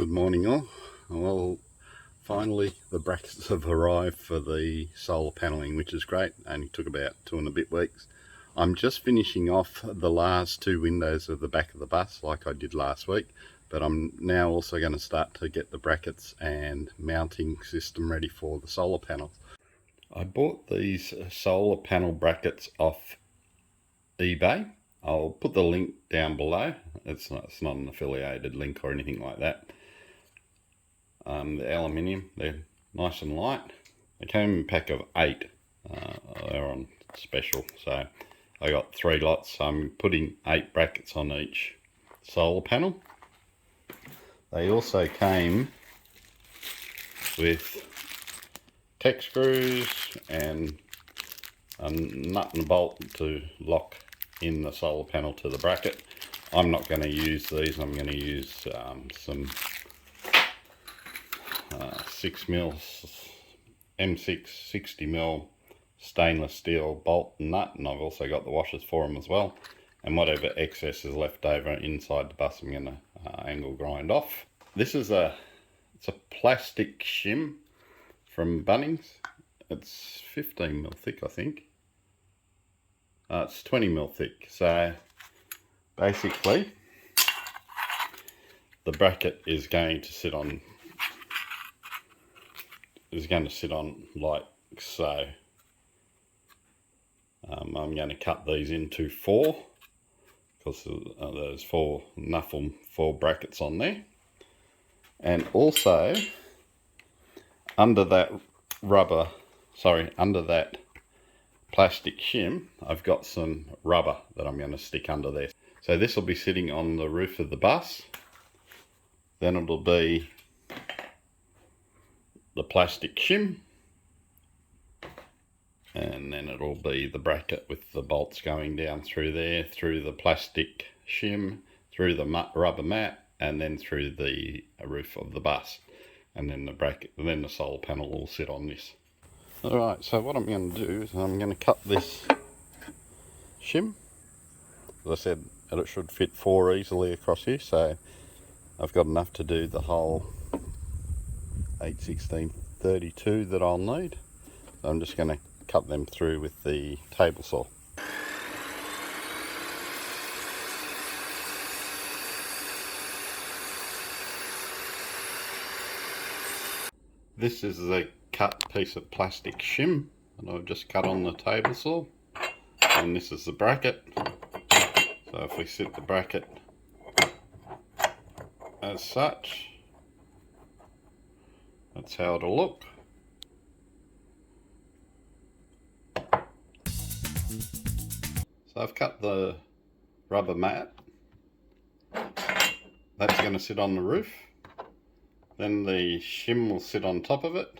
Good morning all. Well, finally the brackets have arrived for the solar paneling, which is great. Only took about 2 and a bit weeks. I'm just finishing off the last 2 windows of the back of the bus like I did last week, but I'm now also going to start to get the brackets and mounting system ready for the solar panels. I bought these solar panel brackets off eBay. I'll put the link down below. It's not an affiliated link or anything like that. The aluminium, they're nice and light. They came in a pack of 8. They're on special, so I got 3 lots. So I'm putting 8 brackets on each solar panel. They also came with tech screws and a nut and bolt to lock in the solar panel to the bracket. I'm not going to use these. I'm going to use some 6mm M6 60mm stainless steel bolt and nut, and I've also got the washers for them as well, and whatever excess is left over inside the bus I'm going to angle grind off. This is it's a plastic shim from Bunnings. It's 15mm thick, I think. It's 20mm thick. So basically the bracket is going to sit on like so. I'm going to cut these into 4 because there's 4 brackets on there, and also under that plastic shim I've got some rubber that I'm going to stick under there. So this will be sitting on the roof of the bus, then it'll be the plastic shim, and then it'll be the bracket with the bolts going down through there, through the plastic shim, through the rubber mat, and then through the roof of the bus, and then the bracket, and then the solar panel will sit on this. Alright, so what I'm going to do is I'm going to cut this shim. As I said, it should fit 4 easily across here, so I've got enough to do the whole 8/16/32 that I'll need. So I'm just going to cut them through with the table saw. This is the cut piece of plastic shim that I've just cut on the table saw, and this is the bracket. So if we sit the bracket as such, that's how it'll look. So I've cut the rubber mat. That's going to sit on the roof. Then the shim will sit on top of it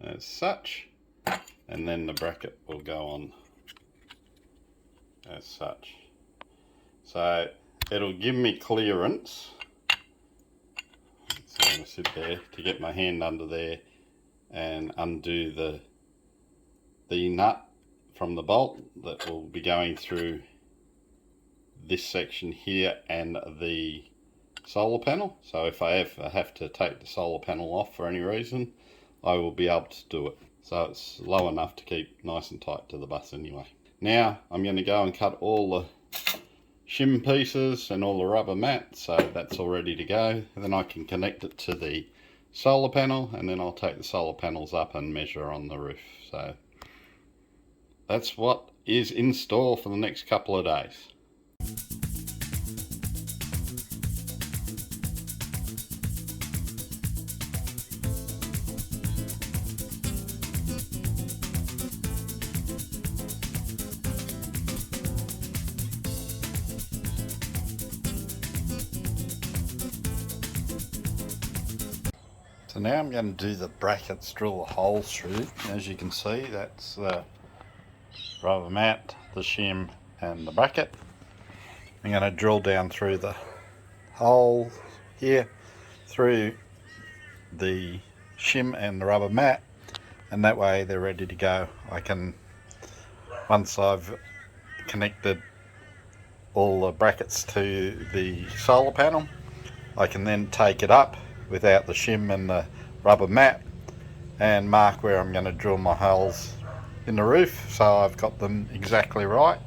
as such, and then the bracket will go on as such. So it'll give me clearance. So I'm going to sit there to get my hand under there and undo the nut from the bolt that will be going through this section here and the solar panel. So if I ever have to take the solar panel off for any reason, I will be able to do it. So it's low enough to keep nice and tight to the bus anyway. Now I'm going to go and cut all the shim pieces and all the rubber mat, so that's all ready to go. And then I can connect it to the solar panel, and then I'll take the solar panels up and measure on the roof. So that's what is in store for the next couple of days. So now I'm going to do the brackets, drill the holes through. As you can see, that's the rubber mat, the shim and the bracket. I'm going to drill down through the hole here, through the shim and the rubber mat, and that way they're ready to go. I can, once I've connected all the brackets to the solar panel, I can then take it up without the shim and the rubber mat and mark where I'm going to drill my holes in the roof, so I've got them exactly right.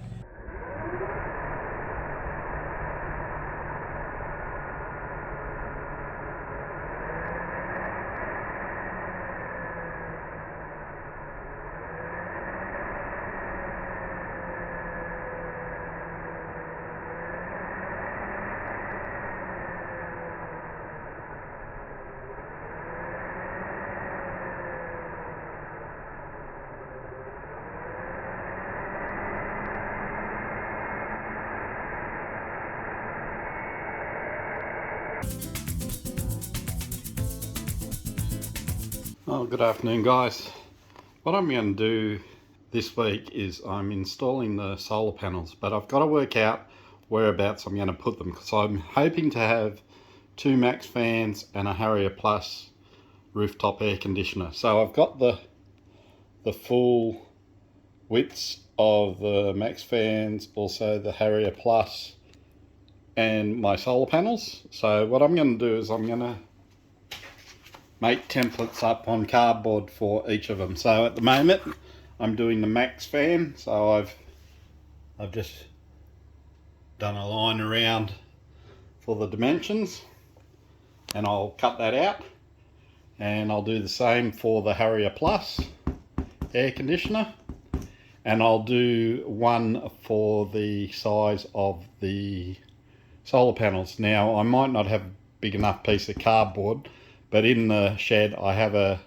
Oh, good afternoon guys. What I'm going to do this week is I'm installing the solar panels, but I've got to work out whereabouts I'm going to put them, because I'm hoping to have 2 max fans and a Harrier Plus rooftop air conditioner. So I've got the full widths of the max fans, also the Harrier Plus and my solar panels. So what I'm going to do is I'm going to make templates up on cardboard for each of them. So at the moment I'm doing the max fan, so I've just done a line around for the dimensions, and I'll cut that out, and I'll do the same for the Harrier Plus air conditioner, and I'll do one for the size of the solar panels. Now I might not have a big enough piece of cardboard, but in the shed I have a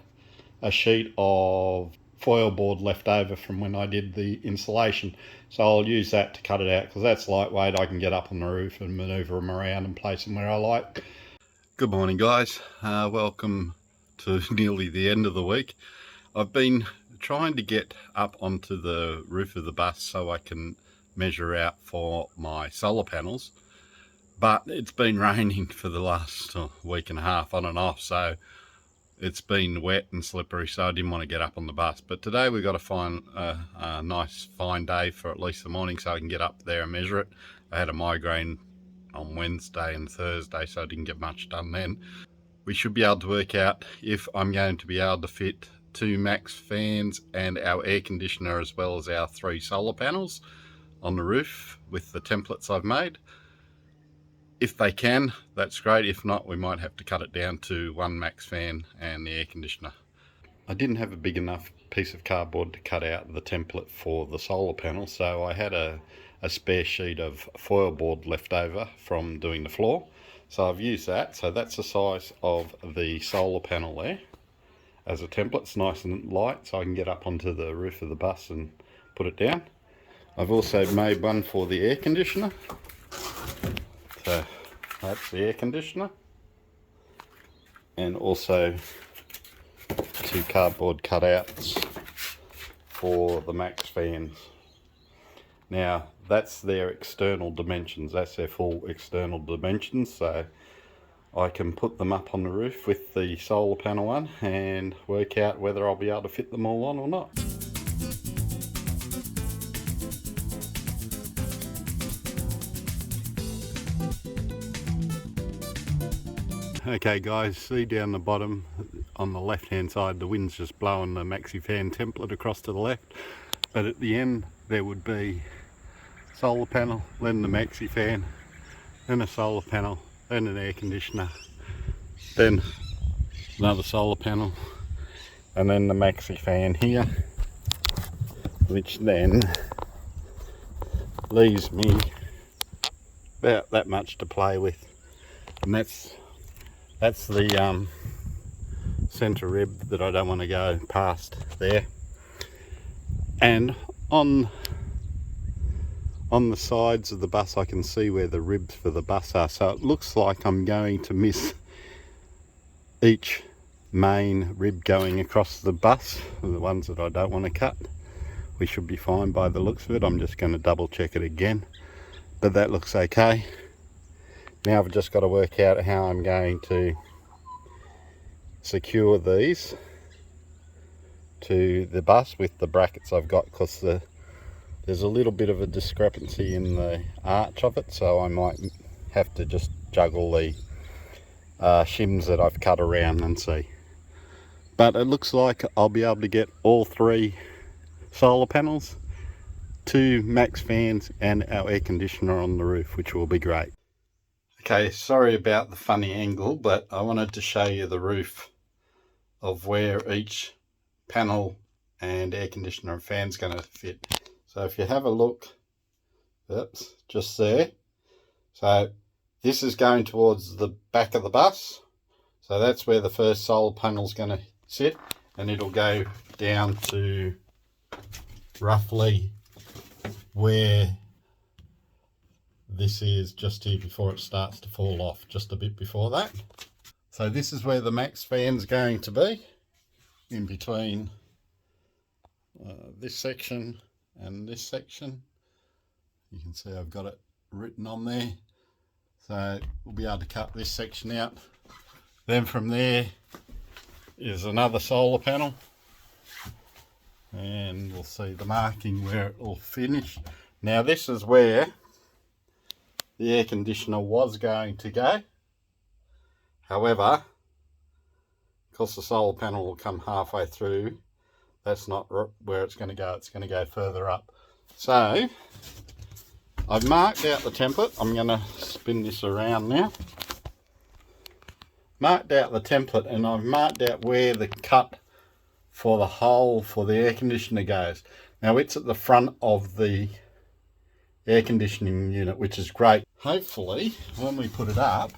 sheet of foil board left over from when I did the insulation, so I'll use that to cut it out, because that's lightweight. I can get up on the roof and manoeuvre them around and place them where I like. Good morning guys, welcome to nearly the end of the week. I've been trying to get up onto the roof of the bus so I can measure out for my solar panels, but it's been raining for the last week and a half on and off, so it's been wet and slippery, so I didn't want to get up on the bus. But today we've got to find a nice fine day for at least the morning so I can get up there and measure it. I had a migraine on Wednesday and Thursday, so I didn't get much done then. We should be able to work out if I'm going to be able to fit 2 max fans and our air conditioner, as well as our 3 solar panels on the roof with the templates I've made. If they can, that's great. If not, we might have to cut it down to 1 max fan and the air conditioner. I didn't have a big enough piece of cardboard to cut out the template for the solar panel, so I had a spare sheet of foil board left over from doing the floor, so I've used that. So that's the size of the solar panel there as a template. It's nice and light, so I can get up onto the roof of the bus and put it down. I've also made one for the air conditioner. So that's the air conditioner, and also 2 cardboard cutouts for the max fans. Now that's their external dimensions, that's their full external dimensions, so I can put them up on the roof with the solar panel one and work out whether I'll be able to fit them all on or not. Okay guys, see down the bottom on the left hand side, the wind's just blowing the maxi fan template across to the left, but at the end there would be solar panel, then the maxi fan, then a solar panel, then an air conditioner, then another solar panel, and then the maxi fan here, which then leaves me about that much to play with. And that's the centre rib that I don't want to go past there. And on the sides of the bus I can see where the ribs for the bus are, so it looks like I'm going to miss each main rib going across the bus, the ones that I don't want to cut. We should be fine by the looks of it. I'm just going to double check it again, but that looks okay. Now I've just got to work out how I'm going to secure these to the bus with the brackets I've got, because there's a little bit of a discrepancy in the arch of it, so I might have to just juggle the shims that I've cut around and see. But it looks like I'll be able to get all 3 solar panels, 2 max fans and our air conditioner on the roof, which will be great. Okay, sorry about the funny angle, but I wanted to show you the roof of where each panel and air conditioner and fan's going to fit. So if you have a look, oops, just there. So this is going towards the back of the bus. So that's where the first solar panel is going to sit, and it'll go down to roughly where this is, just here before it starts to fall off, just a bit before that. So this is where the max fan's going to be, in between this section and this section. You can see I've got it written on there. So we'll be able to cut this section out. Then from there is another solar panel, and we'll see the marking where it will finish. Now this is where the air conditioner was going to go. However, because the solar panel will come halfway through, that's not where it's going to go. It's going to go further up. So I've marked out the template. I'm going to spin this around now. Marked out the template, and I've marked out where the cut for the hole for the air conditioner goes. Now it's at the front of the air conditioning unit, which is great. Hopefully when we put it up,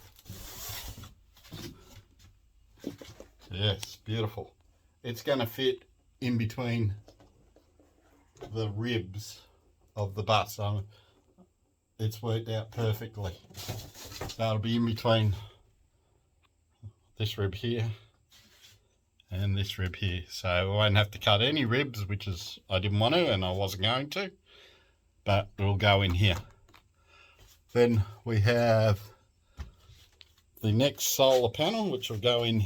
yes, beautiful, it's going to fit in between the ribs of the bus. It's worked out perfectly. So it'll be in between this rib here and this rib here, so I won't have to cut any ribs, which is, I didn't want to and I wasn't going to, but it'll go in here. Then we have the next solar panel, which will go in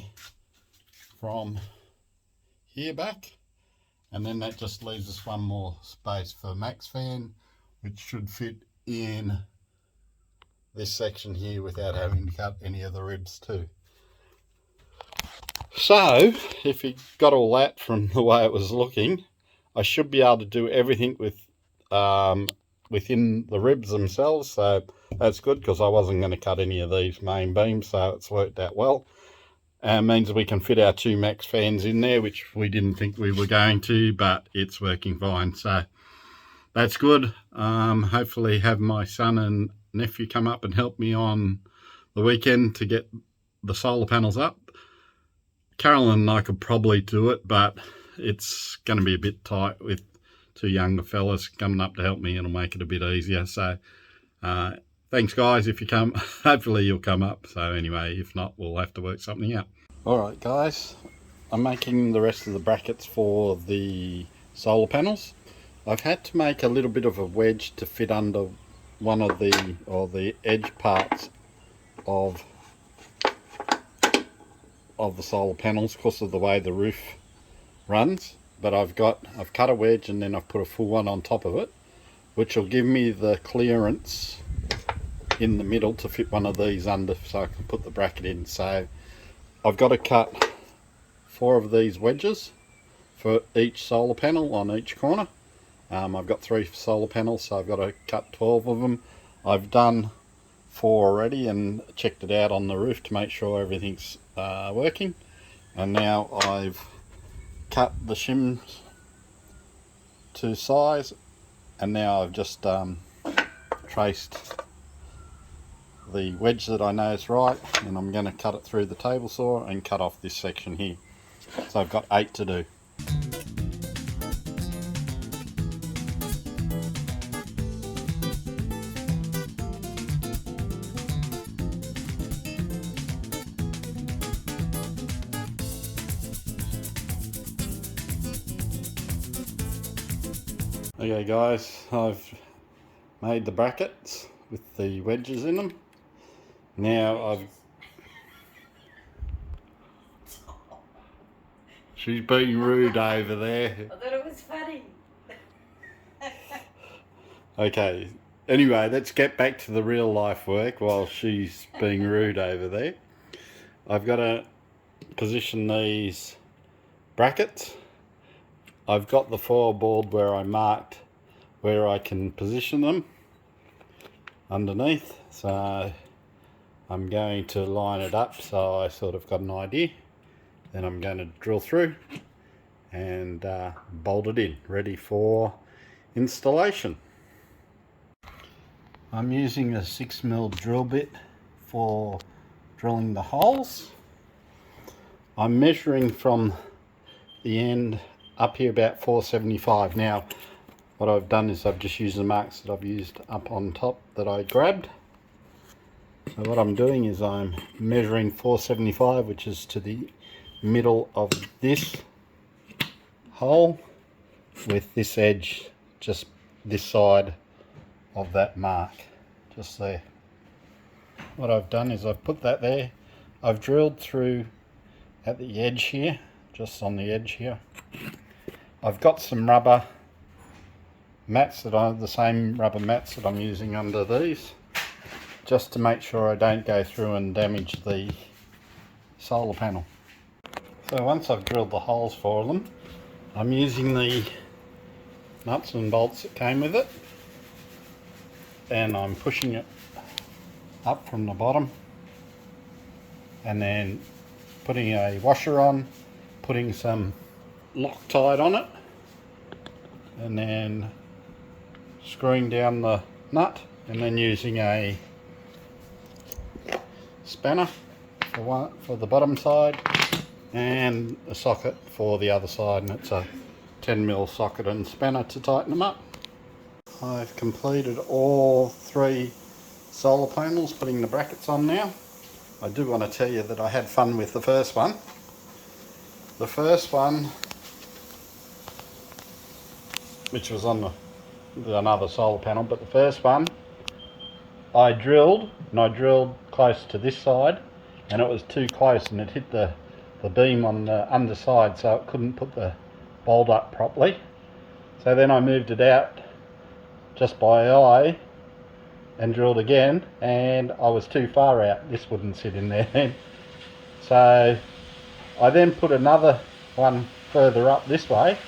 from here back, and then that just leaves us one more space for max fan, which should fit in this section here without having to cut any of the ribs too. So if you got all that from the way it was looking, I should be able to do everything with within the ribs themselves, so that's good, because I wasn't going to cut any of these main beams, so it's worked out well. And means we can fit our 2 max fans in there, which we didn't think we were going to, but it's working fine, so that's good. Hopefully have my son and nephew come up and help me on the weekend to get the solar panels up. Carolyn and I could probably do it, but it's going to be a bit tight with 2 younger fellas coming up to help me. It'll make it a bit easier. So thanks guys if you come. Hopefully you'll come up. So anyway, if not, we'll have to work something out. Alright guys, I'm making the rest of the brackets for the solar panels. I've had to make a little bit of a wedge to fit under one of the edge parts of the solar panels because of the way the roof runs, but I've cut a wedge and then I've put a full one on top of it, which will give me the clearance in the middle to fit one of these under, so I can put the bracket in. So I've got to cut 4 of these wedges for each solar panel on each corner. I've got 3 solar panels, so I've got to cut 12 of them. I've done 4 already and checked it out on the roof to make sure everything's working, and now I've cut the shims to size, and now I've just traced the wedge that I know is right, and I'm going to cut it through the table saw and cut off this section here. So I've got 8 to do. Okay guys, I've made the brackets with the wedges in them. Now she's being rude over there. I thought it was funny. Okay, anyway, let's get back to the real life work while she's being rude over there. I've got to position these brackets. I've got the foil board where I marked where I can position them underneath, so I'm going to line it up so I sort of got an idea. Then I'm going to drill through and bolt it in, ready for installation. I'm using a 6mm drill bit for drilling the holes. I'm measuring from the end up here about 475. Now what I've done is I've just used the marks that I've used up on top that I grabbed. So what I'm doing is I'm measuring 475, which is to the middle of this hole, with this edge just this side of that mark, just there. What I've done is I've put that there. I've drilled through at the edge here, just on the edge here. I've got some rubber mats that are the same rubber mats that I'm using under these, just to make sure I don't go through and damage the solar panel. So once I've drilled the holes for them, I'm using the nuts and bolts that came with it, and I'm pushing it up from the bottom and then putting a washer on, putting some Loctite on it, and then screwing down the nut, and then using a spanner for the bottom side and a socket for the other side, and it's a 10mm socket and spanner to tighten them up. I've completed all 3 solar panels, putting the brackets on now. I do want to tell you that I had fun with the first one. The first one, which was on another solar panel, but the first one I drilled, and I drilled close to this side, and it was too close and it hit the beam on the underside, so it couldn't put the bolt up properly. So then I moved it out just by eye and drilled again, and I was too far out. This wouldn't sit in there then. So I then put another one further up this way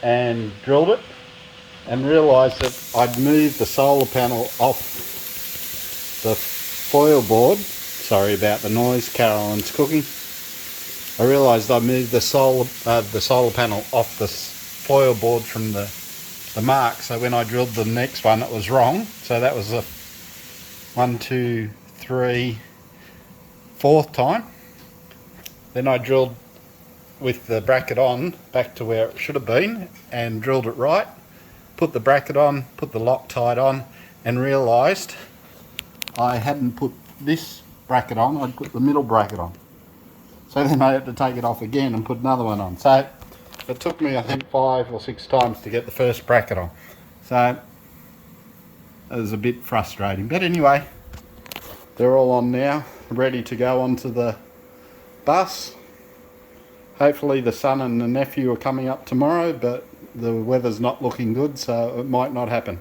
and drilled it, and realised that I'd moved the solar panel off the foil board. Sorry about the noise, Carolyn's cooking. I realised I moved the solar panel off the foil board from the mark, so when I drilled the next one it was wrong. So that was a 1, 2, 3, 4th time. Then I drilled with the bracket on back to where it should have been and drilled it right, put the bracket on, put the Loctite on, and realised I hadn't put this bracket on, I'd put the middle bracket on. So then I had to take it off again and put another one on. So it took me, I think, 5 or 6 times to get the first bracket on. So it was a bit frustrating. But anyway, they're all on now, ready to go onto the bus. Hopefully the son and the nephew are coming up tomorrow, but the weather's not looking good, so it might not happen.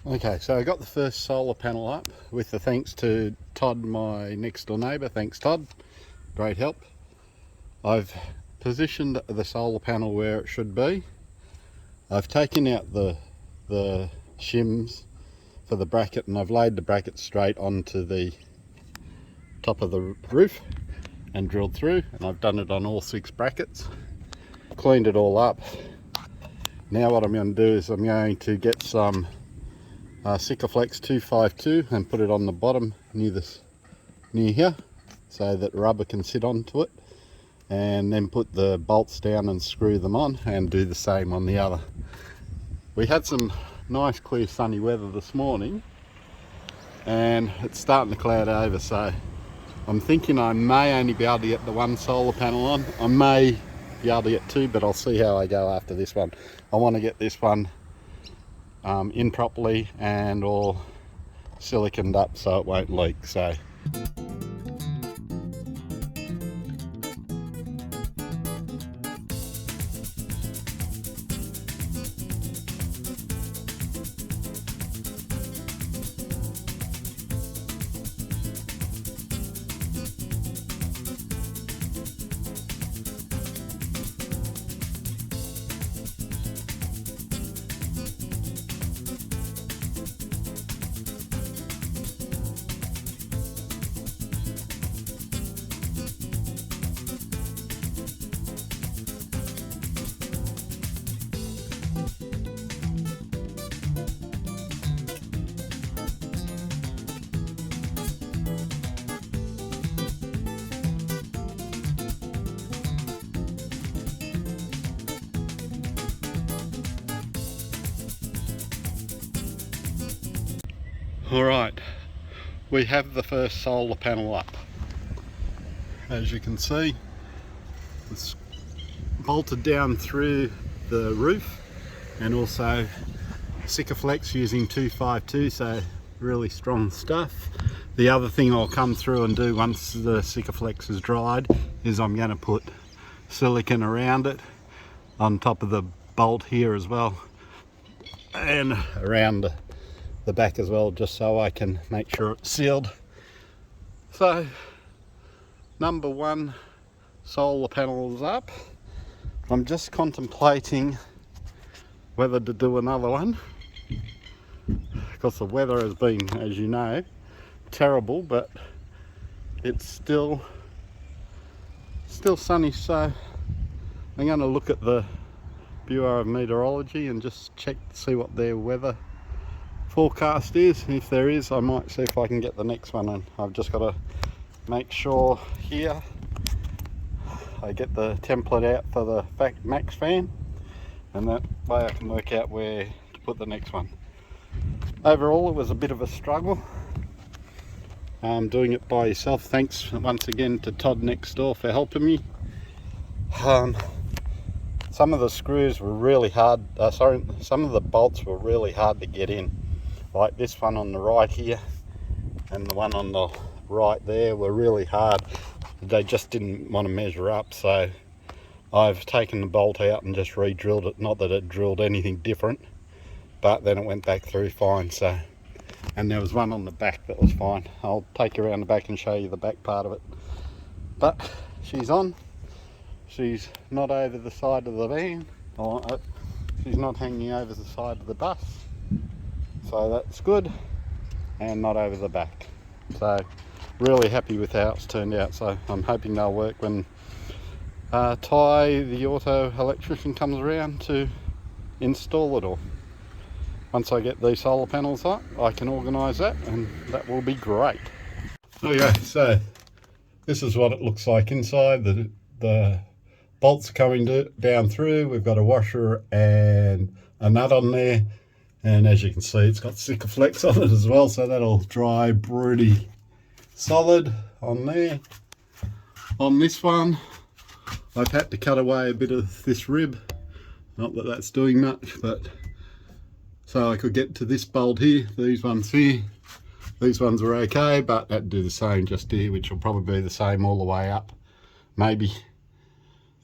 Okay, so I got the first solar panel up with the thanks to Todd, my next door neighbour. Thanks, Todd. Great help. I've positioned the solar panel where it should be. I've taken out the shims for the bracket, and I've laid the bracket straight onto the top of the roof and drilled through, and I've done it on all 6 brackets. Cleaned it all up. Now what I'm going to do is I'm going to get some Sikaflex 252 and put it on the bottom near here, so that rubber can sit onto it, and then put the bolts down and screw them on, and do the same on the other. We had some nice clear sunny weather this morning and it's starting to cloud over, so I'm thinking I may only be able to get the one solar panel on. I may be able to get two, but I'll see how I go after this one. I want to get this one in properly and all siliconed up so it won't leak. So alright, we have the first solar panel up. As you can see, it's bolted down through the roof and also Sikaflex using 252, so really strong stuff. The other thing I'll come through and do once the Sikaflex is dried is I'm going to put silicone around it on top of the bolt here as well and around the back as well, just so I can make sure it's sealed. So number one solar panel is up. I'm just contemplating whether to do another one because the weather has been, as you know, terrible, but it's still sunny, so I'm going to look at the Bureau of Meteorology and just check to see what their weather forecast is. If there is, I might see if I can get the next one in. I've just got to make sure here I get the template out for the max fan, and that way I can work out where to put the next one. Overall, it was a bit of a struggle doing it by yourself. Thanks once again to Todd next door for helping me. Some of the screws were really hard, some of the bolts were really hard to get in. Like this one on the right here and the one on the right there were really hard. They just didn't want to measure up, so I've taken the bolt out and just re-drilled it. Not that it drilled anything different, but then it went back through fine. So, and there was one on the back that was fine. I'll take you around the back and show you the back part of it. But she's on. She's not over the side of the van, she's not hanging over the side of the bus, so that's good, and not over the back. So really happy with how it's turned out. So I'm hoping they'll work when Ty, the auto electrician, comes around to install it all. Once I get these solar panels up, I can organise that, and that will be great. Okay, so this is what it looks like inside. The bolts coming down through. We've got a washer and a nut on there, and as you can see, it's got Sikaflex on it as well, so that'll dry pretty solid on there. On this one, I've had to cut away a bit of this rib, not that that's doing much, but so I could get to this bolt here. These ones here, these ones are okay, but that'd do the same just here, which will probably be the same all the way up, maybe.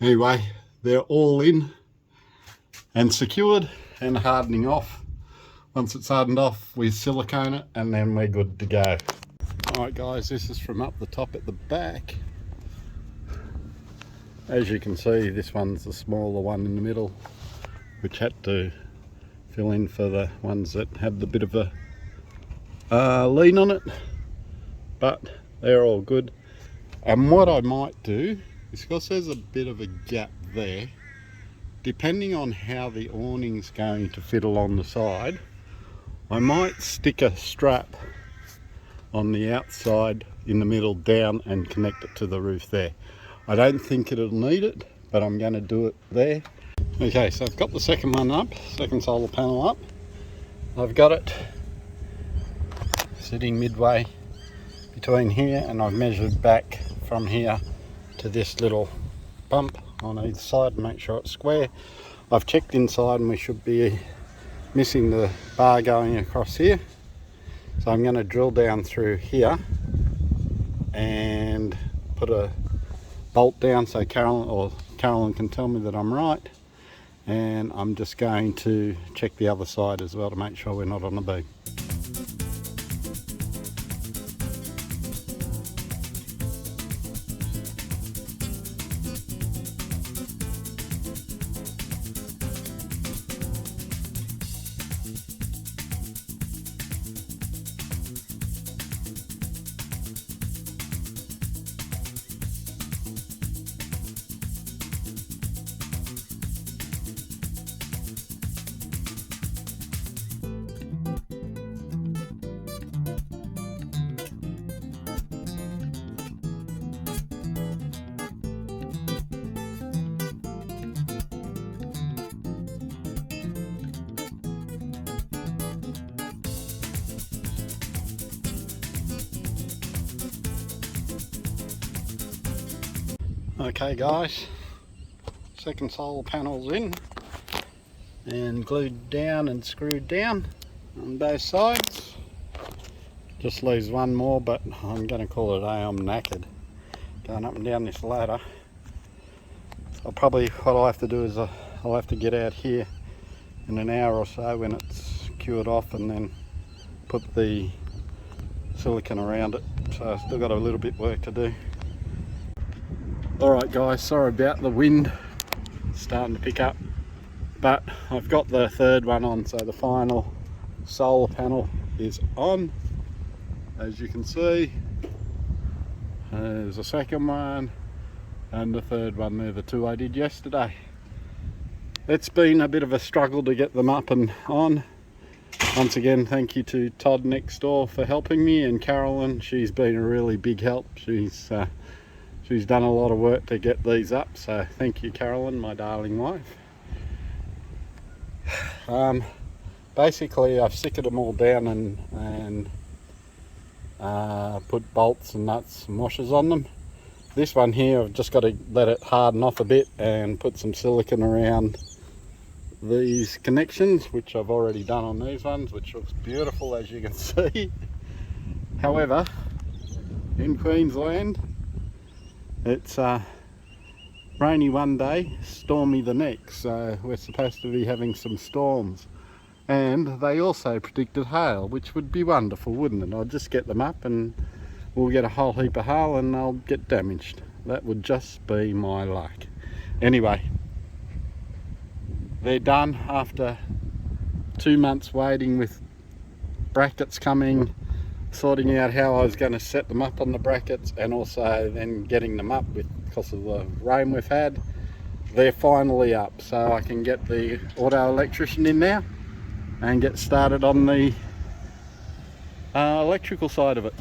Anyway, they're all in and secured and hardening off. Once it's hardened off, we silicone it and then we're good to go. Alright guys, this is from up the top at the back. As you can see, this one's the smaller one in the middle, which had to fill in for the ones that had the bit of a lean on it, but they're all good. And what I might do, because there's a bit of a gap there, depending on how the awning's going to fit along the side, I might stick a strap on the outside in the middle down and connect it to the roof there. I don't think it'll need it, but I'm going to do it there. Okay, so I've got the second one up, second solar panel up. I've got it sitting midway between here, and I've measured back from here to this little bump on either side to make sure it's square. I've checked inside and we should be missing the bar going across here. So I'm going to drill down through here and put a bolt down so Carolyn can tell me that I'm right. And I'm just going to check the other side as well to make sure we're not on the beam. Okay guys, second solar panel's in and glued down and screwed down on both sides. Just leaves one more, but I'm going to call it a day. I'm knackered going up and down this ladder. What I'll have to do is I'll have to get out here in an hour or so when it's cured off and then put the silicone around it. So I've still got a little bit work to do. Alright guys, sorry about the wind, it's starting to pick up, but I've got the third one on, so the final solar panel is on. As you can see, there's a second one and the third one. They're the two I did yesterday. It's been a bit of a struggle to get them up and on. Once again, thank you to Todd next door for helping me, and Carolyn, she's been a really big help. She's done a lot of work to get these up, so thank you Carolyn, my darling wife. Basically I've sickered them all down and put bolts and nuts and washers on them. This one here I've just got to let it harden off a bit and put some silicone around these connections, which I've already done on these ones, which looks beautiful as you can see. However, in Queensland, it's rainy one day, stormy the next, so we're supposed to be having some storms, and they also predicted hail, which would be wonderful, wouldn't it? I'll just get them up and we'll get a whole heap of hail and they'll get damaged. That would just be my luck. Anyway, they're done after 2 months waiting with brackets coming, sorting out how I was going to set them up on the brackets, and also then getting them up because of the rain we've had. They're finally up, so I can get the auto electrician in now and get started on the electrical side of it.